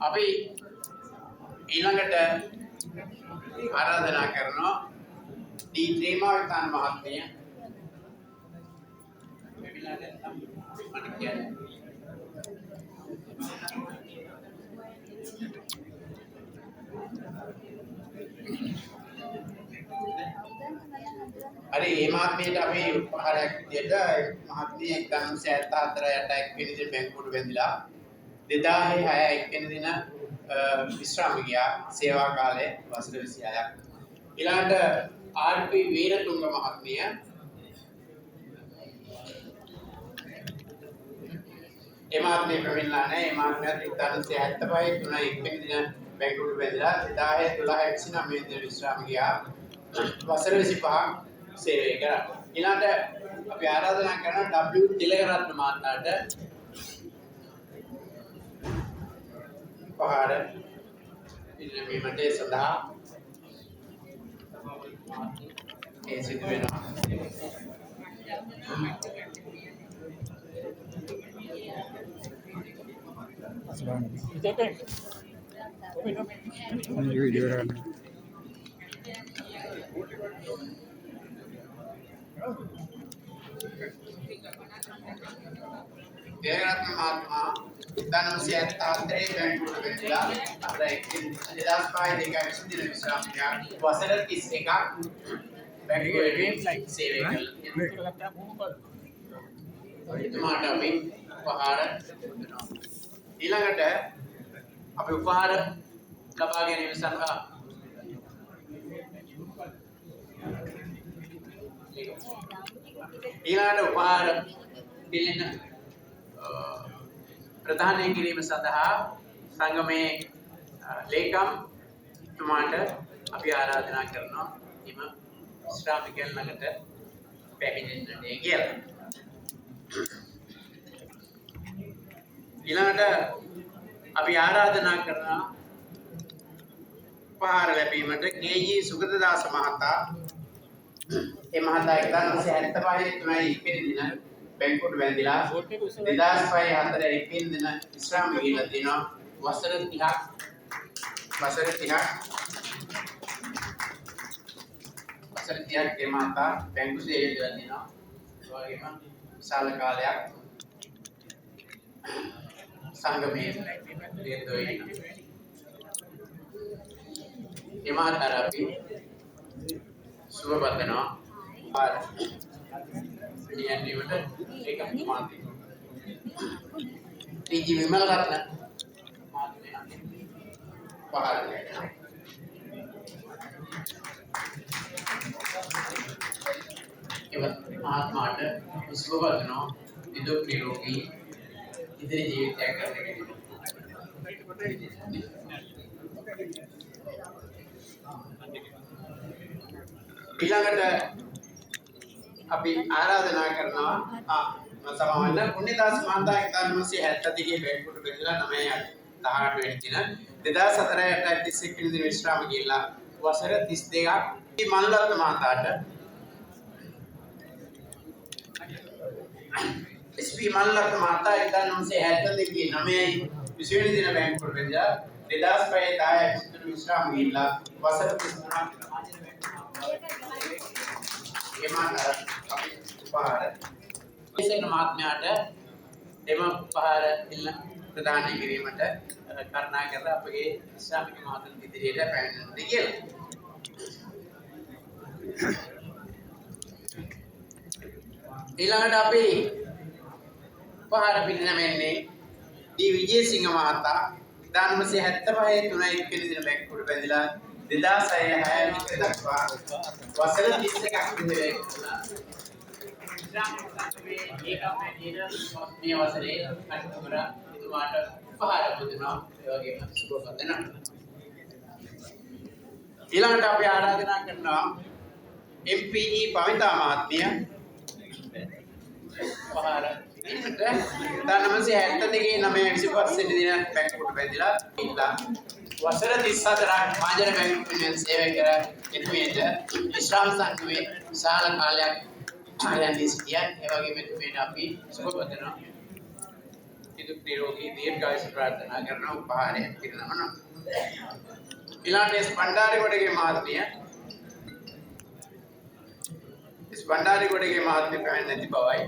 අපි ඊළඟට ආරාධනා කරනවා දී ප්‍රේමාවතන් මහත්මිය මෙවිලා නැත්නම් මට කියන්න. හරි මේ මහත්මියට අපි උපහාරයක් විදියට මහත්මිය 1974 වෙනි දින බැංකුවට වැඳිලා 2006 වෙනි දින විශ්‍රාම ගියා සේවා කාලේ වසර 26ක්. ඊළඟට ආර්.පී. වීරතුංග මහත්මිය එමාත්මේ ප්‍රවීණලා නැහැ. එමාත්මයාත් 1975 3 වෙනි දින බැංකුවට වැඳිලා 2012 29 වෙනි දින විශ්‍රාම ගියා වසර 25ක් සේවය කරා. ඊළඟට අපි ආරාධනා කරනවා W. තිලකරත්න මහතාට පහර ඉල්ලීමට සඳහා ඒ සිදු වෙනවා. තිලකරත්න මහත්මයා 1973 බැංකුවට වැඳිලා අපර 2005 දින විශ්‍රාම ගියා වසර 31ක් බැංකුවේ සේවය කළා. එතුමාට අපි උපහාර දෙනවා. ඊළඟට අපි උපහාර ලබා ගැනීම සඳහා ඊළඟට උපහාර දෙන්න ප්‍රධානය කිරීම සඳහා සංගමේ ලේකම් තුමාට අපි ආරාධනා කරනවා එම ශ්‍රාමිකයන් ළඟට පැමිණෙන්නට කියලා. ඊළඟට අපි ආරාධනා කරනවා උපහාර ලැබීමට කේ.ජී. සුගතදාස මහතා. ඒ මහතා 1975 3 වෙනි දින බැංකුවට වැඳිලා 2005 4 වෙනි දින විශ්‍රාම ගිහිලා තිනවා වසර 30ක් ඒ මහතා බැංකු සේවය කරලා තිනවා. ඒ වගේම විශාල කාලයක් සංගමයේ යෙදෙනවා. ඒ මහතා අපි සුබපතනවා. නියැලීමට ඒක මාති. ටී.ජී. විමලරත්න මහත්මයා පහළ වෙනවා. මහත්මාට සුබපතනවා. නිදුක් නිරෝගී ඉදිරි ජීවිතයක් ගත කිරීම. ඊළඟට අපි ආරාධනා කරනවා සමාවන්න පුණ්‍යදාස මහතා 1972 බැංකුවට වැඳිලා 9 වෙනි දින 2004 31 වෙනි දින විශ්‍රාම ගිහිල්ලා වසර 32ක් මල්ලත් මහතාට එස්.පී. මල්ලත් මහතා 1972 9 20 වෙනි දින බැංකුවට වැඳිලා 2005 10 විශ්‍රාම ගිහිල්ලා වසර 33ක් එමාන අපි උපහාර විශේෂ මහත්මයාට එම පහර ඉල්ල ප්‍රදානය කිරීමට කරුණා කරලා අපගේ ඉස්ලාමික මහතුන් ඉදිරියට පැමිණෙන්නට කියලා. ඊළඟට අපි පහර පිළිනැමෙන්නේ डी විජේසිංහ මහතා 1975 3 වෙනි දින බැංකුවට බැඳිලා 2006 6 දක්වා වසර 31ක් විතර මේ වසරේ අටතුර එතුමාට පහර පුදුනවා ඒ වගේම සුබ පතනවා. ඊළඟට අපි ආරාධනා කරනවා MPE පවිතා මහත්මිය පහර ඉන්නට 1972 9 25 දින බැංකුවට බැඳිලා ඉඳලා වසර 34ක් මාජර බැංකුවෙන් සේවය කර එතුමියට ඉස්ලාම් සංඝයේ විශාල කාලයක් ආයතනයේ සිටියා. ඒ වගේම එතුමියට අපි සුබ පතනවා. ඉදුක් නිරෝගී දීර්ඝායුෂ ප්‍රාර්ථනා කරන උපහාරයක් පිරිනමනවා. ඊළඟට බණ්ඩාරගොඩගේ මහත්මිය බණ්ඩාරගොඩගේ මහත්මිය පැමිණ නැති බවයි.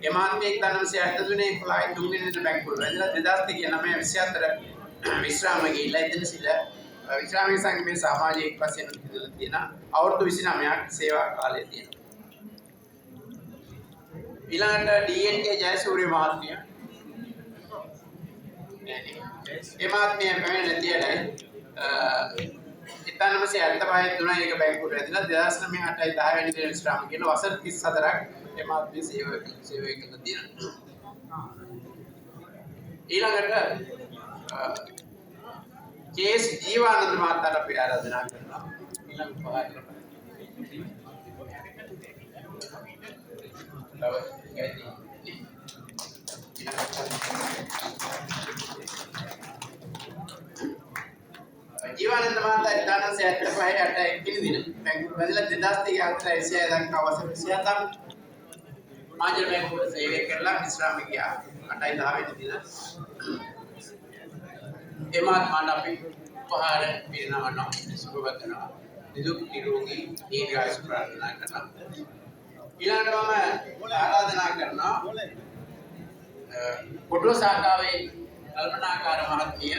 ඒ මහත්මිය 1973 11 3 වෙනි දින බැංකුවට වැඳලා 2009 24 විශ්‍රාම ගිහිලා එතන සිට විශ්‍රාමික සංගමයේ සමාජික වශයෙන් ඉඳලා තියෙන අවුරුදු 29ක් සේවා කාලය තියෙනවා. ඊළඟට DNK ජයසූරිය මහත්මිය ඒ මහත්මිය පැමිණ නැතියලයි 1975 3 එක බැංකුවට වැඳලා 2009 8 10 වෙනි දින විශ්‍රාම ගිහින් වසර 34ක් ඒ මහත්මිය සේවය කළා තියෙනවා. ඊළඟට केस जीवानंद माता අපි ආරාධනා කරනවා ඊළඟ පහකට. जीवानंद माता 1975 8 වෙනි දින බැංකුවට වැඳලා 2003 දක්වා වසර 27ක් මාජර බැංකුවේ සේවය කරලා විශ්‍රාම ගියා 8 10 වෙනි දින. එමාත්මාට අපි උපහාර පිරිනමනවා සුබ පතනවා නිදුක් නිරෝගී දීර්ඝායුෂ ප්‍රාර්ථනා කරනවා. ඊළඟට මම ආරාධනා කරනවා කොටුව ශාඛාවේ කල්පනාකාර මහත්මිය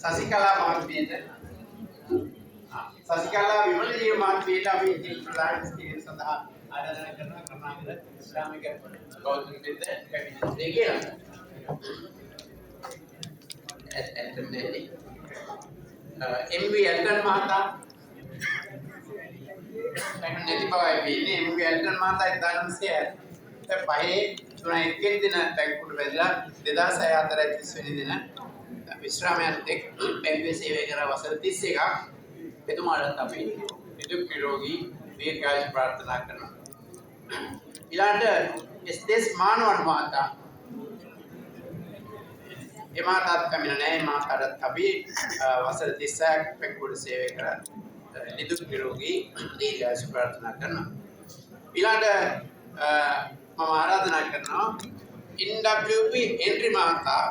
සසිකලා මහත්මියට සසිකලා විමලජීව මහත්මියට අපි ඉතින් ප්‍රධාන ස්ථීර සඳහා ආරාධනා කරනවා කරුණාකර ඉස්ලාමික ගෞතම දෙද්ද පැමිණෙන්නේ කියලා. ඇත්තටම MV ඇල්ටන් මහතා පැමිණෙති බවයි වෙන්නේ. MV ඇල්ටන් මහතා 1975 3 වෙනි දින බැංකුවට වැඳලා 2004 30 වෙනි දින විශ්‍රාමයට එක් බැංකුවේ සේවය කර වසර 31ක් එතුමාට අපි නිදුක් නිරෝගී දීර්ඝායුෂ ප්‍රාර්ථනා කරනවා. ඊළඟට එස් මානවන් මහතා ඒ මහතාත් කමින නැහැ. මහතාට අපි වසර 30ක් බැංකුවට සේවය කර නිදුක් නිරෝගී දීර්ඝායුෂ ප්‍රාර්ථනා කරනවා. ඊළඟට මම ආරාධනා කරනවා NWP හෙන්රි මහතා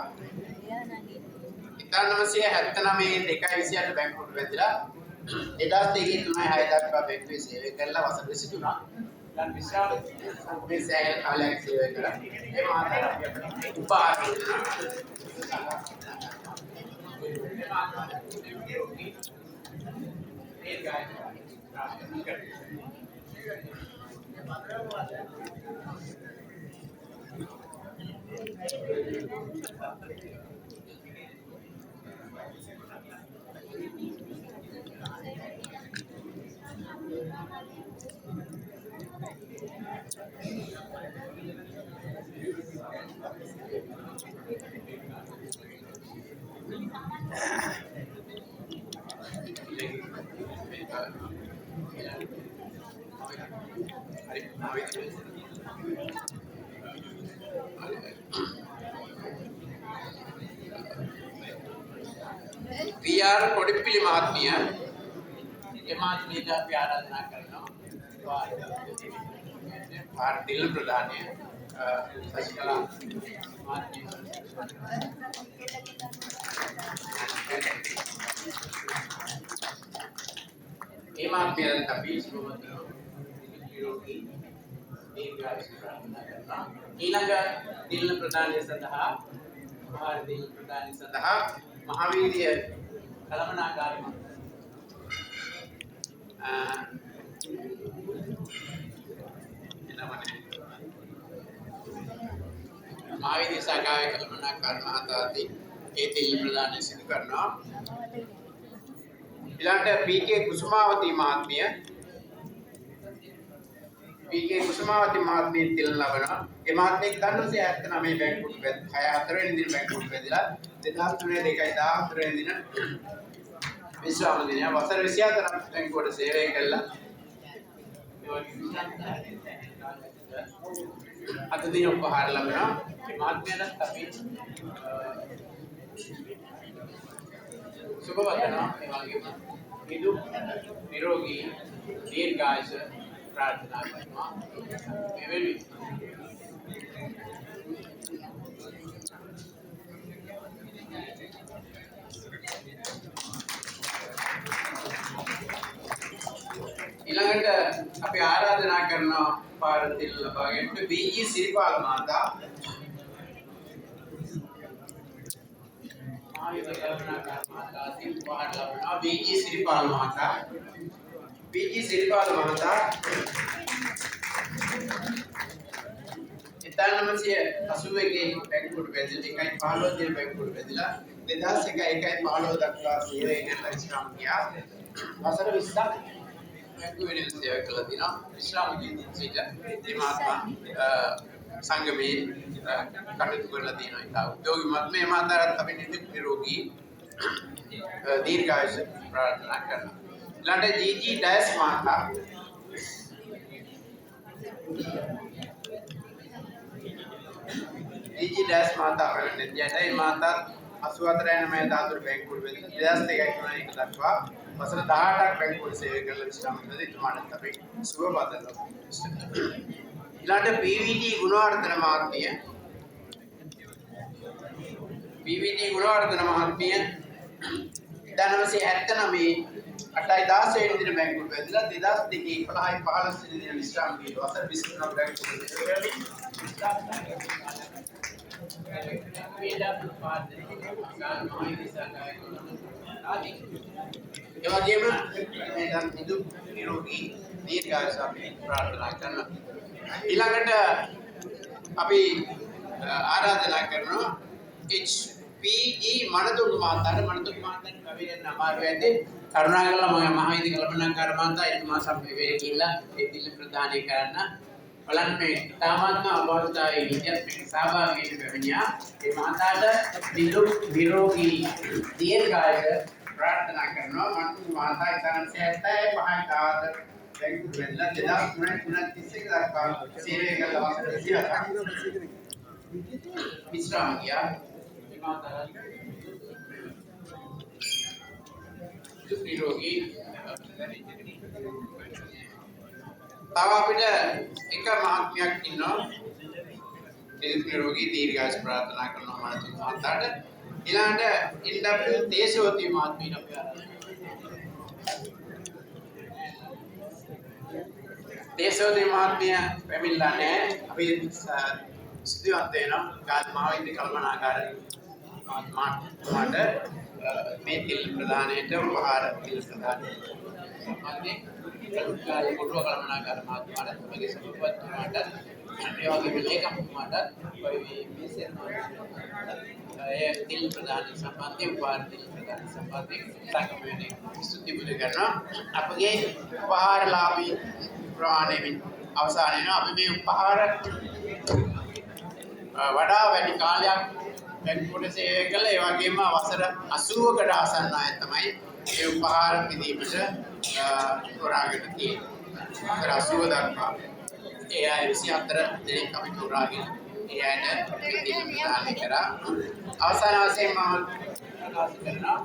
1979 228 බැංකුවට වැඳලා 2003 3 6 දක්වා බැංකුවේ සේවය කළා වසර 23ක්. දැන් විශ්‍රාම සංගමයේ සෑහෙන කාලයක් සේවය කළා. ඒ මහතාට අපි උපහාර PR කොඩිපිලි මහත්මිය එමාත්මියට අපි ආරාධනා කරනවා පාර්තිල ප්‍රධානය සසිකලා මහත්මිය ඒ මහත්මියන් අපි සුබවන්තව නිරෝගී දීර්ඝායුෂ ප්‍රාර්ථනා කරනවා. ඊළඟ දින ප්‍රදානය සඳහා ආහාර දින ප්‍රදානය සඳහා මහාවීර්ය කළමනාකාරී මහාවීර්ය සාකාවේ කළමනාකාර මහතාදී ඒ දින ප්‍රදානය සිදු කරනවා. ඊළඟට පී.කේ. කුසුමාවති මහත්මිය පී.කේ. කුසුමාවති මහත්මිය තිලන ලබනවා. ඒ මහත්මිය 1979 බැංකුවට 64 වෙනි දින බැංකුවට වැදිලා 2003 2 14 වෙනි දින විශ්‍රාම දිනය වසර 24ක් බැංකුවට සේවය කළා. අද දින උපහාර ලබනවා. ඒ මහත්මියට අපි සුබ වදනවා. ඒ වගේම නිදුක් නිරෝගී දීර්ඝායුෂ प्रार्थना करना मेरे ඊළඟට අපි ආරාධනා කරනවා පාරතිල් ලබාගෙන වී.ජී. සිරිපාල මහතා වී.ජී. සිරිපාල මහතා වී.ජී. සිරිපාල මහතා 1981 බැංකුවට වැදිලා 1.15 දින බැංකුවට වැදිලා 2001 1.15 දක්වා සේවය කරලා විශ්‍රාම ගියා. වසර 20ක් බැංකුව වෙනුවෙන් සේවය කළා දිනවා. විශ්‍රාම ගිහින් සිට මේ මහත්මයා සංගමයේ කටයුතු කරලා තියෙනවා. ඉතා උද්‍යෝගිමත් මේ මහතාට අපි නිදුක් නිරෝගී දීර්ඝායුෂ ප්‍රාර්ථනා කරනවා. ඊළඟට ජී.ජී. ඩයස් මහතා ජී.ජී. ඩයස් මහතා වෙන්නේ මේ මහතා 84 යන මේ දාතුරු බැංකුවට වෙද්දී 2002 දක්වා වසර 18ක් බැංකුවට සේවය කරලා විශ්‍රාම ගත්තා. එතුමාට අපි සුබ පතනවා. ඊළඟට පී.වී.ටී. ගුණවර්ධන මහත්මිය පී.වී.ටී. ගුණවර්ධන මහත්මිය 1979 8.16 වෙනි දින බැංකුවට වැදිලා 2002 11 15 වෙනි දින විශ්‍රාම ගිහින් වසර 23ක් බැංකුවට ඒ වගේම මේ නිදුක් නිරෝගී දීර්ඝායුෂ අපි ප්‍රාර්ථනා කරනවා. ඊළඟට අපි ආරාධනා කරනවා එච්.පී.ඊ. මනතුංග මහතාට කවියෙන් අමාරු ඇති කරුණාකරලා මම මහවීර්ය කළමනාකාර මහතා එතුමා සම්පූර්ණ කියලා ඒ දින ප්‍රදානය කරන්න බලන්න මේ තාමත්ම අපහසුතාවයේ විදිහට මේක සහභාගී වෙන්න බැවිනියා. ඒ මහතාට නිදුක් නිරෝගී දීර්ඝායුෂ ප්‍රාර්ථනා කරනවා. මනතුංග මහතා 1975 තාවත බැංකුවට වැදිලා 2003 දක්වා සේවය කළා. වසර 27ක් විශ්‍රාම ගියා. ඒ මහතාට නිරෝගී තව අපිට එක මහත්මයක් ඉන්නවා නිරෝගී දීර්ඝායුෂ ප්‍රාර්ථනා කරනවා මනතුංග මහතාට. ඊළඟට එන්.ඩබ්ලිව්. දේශවති මහත්මියට අපි දේශවති මහත්මිය පැමිණලා නැහැ. අපි ස්තුතිවන්ත වෙනවා ගාල්ල මහාවීර්ය කළමනාකාර මහත්මයාට මේ තිල් ප්‍රදානයට උපහාර තිල් ප්‍රදානය සම්බන්ධයෙන් කරුණාකාරී කොටුව කළමනාකාර මහත්මයාට මගේ සභාපතිතුමාට ඒ වගේම ලේකම්තුමාට මේ ඒ තිල් ප්‍රදානය සම්බන්ධයෙන් උපහාර තිල් ප්‍රදානය සම්බන්ධයෙන් සංගමයේ ස්තුති බුදු කරනවා. අපගේ උපහාරලාභී ප්‍රාණෙමින් අවසාන වෙනවා. අපි මේ උපහාර වඩා වැඩි කාලයක් බැංකුවට සේවය කළා. ඒ වගේම වසර 80කට ආසන්න අය තමයි ඒ උපහාර පිදීමට තෝරාගෙන තියෙන්නේ. වසර 80 දක්වා ඒ අය 24 දෙනෙක් අපි තෝරාගෙන ඒ අයට පිදීම ප්‍රදානය කරා. අවසාන වශයෙන් මම ප්‍රකාශ කරනවා